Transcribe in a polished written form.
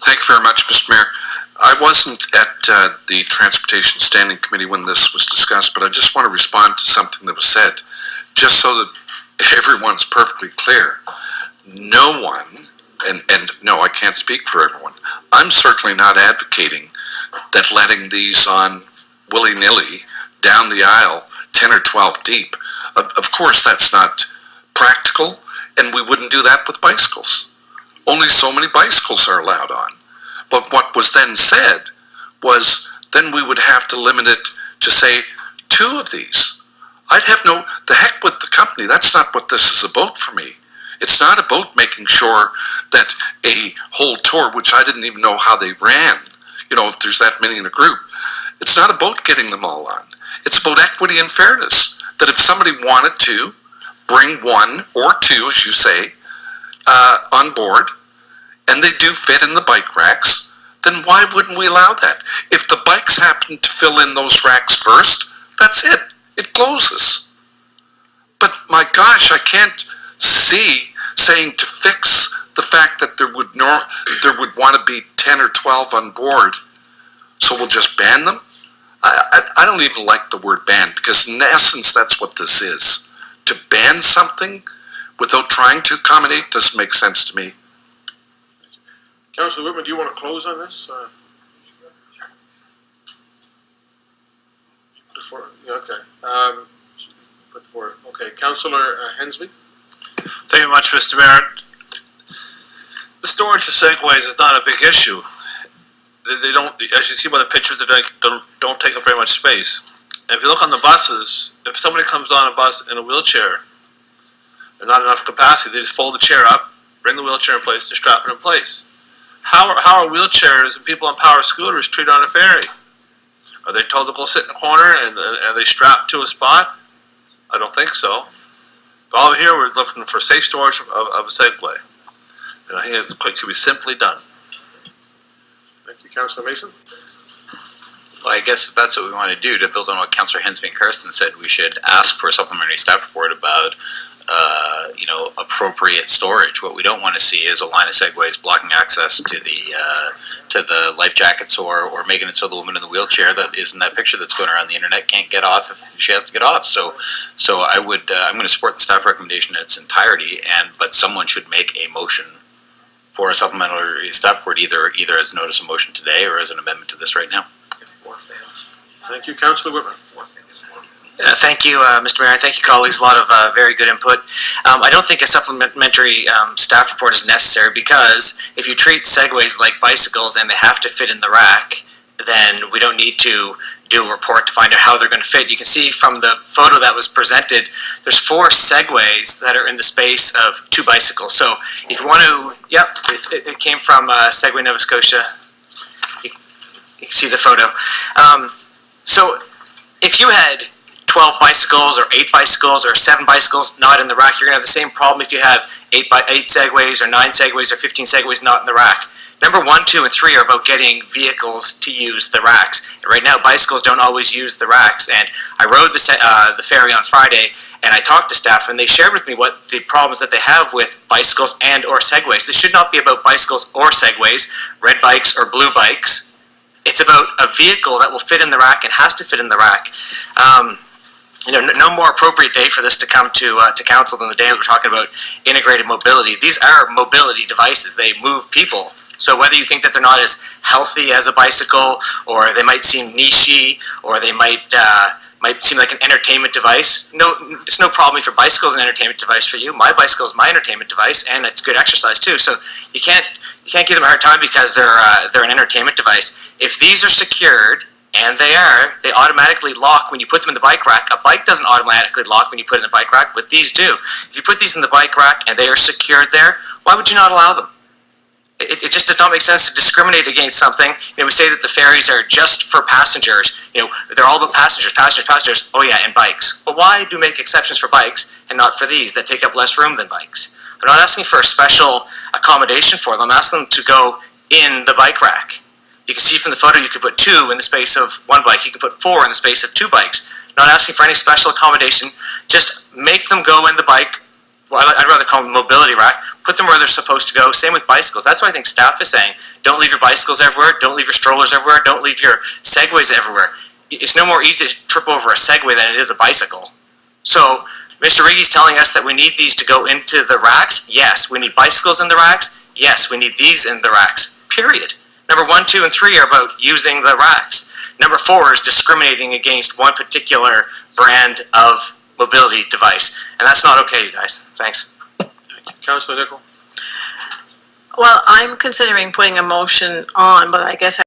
Thank you very much, Mr. Mayor. I wasn't at the Transportation Standing Committee when this was discussed, but I just want to respond to something that was said, just so that everyone's perfectly clear. No one, and no, I can't speak for everyone, I'm certainly not advocating that letting these on willy-nilly down the aisle 10 or 12 deep. Of course, that's not practical, and we wouldn't do that with bicycles. Only so many bicycles are allowed on. But what was then said was then we would have to limit it to, say, 2 of these. I'd have the heck with the company. That's not what this is about for me. It's not about making sure that a whole tour, which I didn't even know how they ran, if there's that many in a group, it's not about getting them all on. It's about equity and fairness. That if somebody wanted to bring 1 or 2, as you say, on board, and they do fit in the bike racks, then why wouldn't we allow that? If the bikes happen to fill in those racks first, that's it. It closes. But my gosh, I can't see saying to fix the fact that there would want to be 10 or 12 on board, so we'll just ban them? I don't even like the word ban, because in essence that's what this is. To ban something without trying to accommodate doesn't make sense to me. Councillor Whitman, do you want to close on this? Okay. Okay. Councillor Hensby. Thank you very much, Mr. Mayor. The storage of Segways is not a big issue. They don't, as you see by the pictures, they don't take up very much space. And if you look on the buses, if somebody comes on a bus in a wheelchair and not enough capacity, they just fold the chair up, bring the wheelchair in place, and strap it in place. How are wheelchairs and people on power scooters treated on a ferry? Are they told to go sit in a corner and are they strapped to a spot? I don't think so. But over here we're looking for safe storage of a Segway. And I think it could be simply done. Thank you, Councillor Mason. Well, I guess if that's what we want to do, to build on what Councillor Hensby and Karsten said, we should ask for a supplementary staff report about appropriate storage. What we don't want to see is a line of Segways blocking access to the life jackets, or making it so the woman in the wheelchair that is in that picture that's going around the internet can't get off if she has to get off. So I'm going to support the staff recommendation in its entirety, but someone should make a motion for a supplementary staff report, either as a notice of motion today or as an amendment to this right now. Thank you, Councillor Whitman. Thank you, Mr. Mayor. Thank you, colleagues. A lot of very good input. I don't think a supplementary staff report is necessary, because if you treat Segways like bicycles and they have to fit in the rack, then we don't need to do a report to find out how they're going to fit. You can see from the photo that was presented, there's 4 Segways that are in the space of 2 bicycles. So if you want to, yep, it came from Segway Nova Scotia. You can see the photo. So if you had 12 bicycles or 8 bicycles or 7 bicycles not in the rack, you're going to have the same problem if you have 8 Segways or 9 Segways or 15 Segways not in the rack. Number 1, 2, and 3 are about getting vehicles to use the racks. And right now, bicycles don't always use the racks. And I rode the ferry on Friday, and I talked to staff, and they shared with me what the problems that they have with bicycles and or Segways. This should not be about bicycles or Segways, red bikes or blue bikes. It's about a vehicle that will fit in the rack and has to fit in the rack. No more appropriate day for this to come to council than the day we're talking about integrated mobility. These are mobility devices. They move people. So whether you think that they're not as healthy as a bicycle, or they might seem niche-y, or they might seem like an entertainment device, it's no problem if your bicycle is an entertainment device for you. My bicycle is my entertainment device, and it's good exercise too. So you can't give them a hard time because they're an entertainment device. If these are secured, and they automatically lock when you put them in the bike rack. A bike doesn't automatically lock when you put it in the bike rack, but these do. If you put these in the bike rack and they are secured there, why would you not allow them? It just does not make sense to discriminate against something. We say that the ferries are just for passengers. They're all about passengers. Oh yeah, and bikes. But why do make exceptions for bikes and not for these that take up less room than bikes? I'm not asking for a special accommodation for them. I'm asking them to go in the bike rack. You can see from the photo you could put 2 in the space of 1 bike. You could put 4 in the space of 2 bikes. Not asking for any special accommodation. Just make them go in the bike well, I'd rather call them mobility rack, put them where they're supposed to go. Same with bicycles. That's what I think staff is saying. Don't leave your bicycles everywhere. Don't leave your strollers everywhere. Don't leave your Segways everywhere. It's no more easy to trip over a Segway than it is a bicycle. So Mr. Riggy's telling us that we need these to go into the racks. Yes. We need bicycles in the racks. Yes. We need these in the racks. Period. Number 1, 2, and 3 are about using the racks. Number 4 is discriminating against one particular brand of mobility device. And that's not okay, you guys. Thanks. Councillor Nicol. Well, I'm considering putting a motion on, but I guess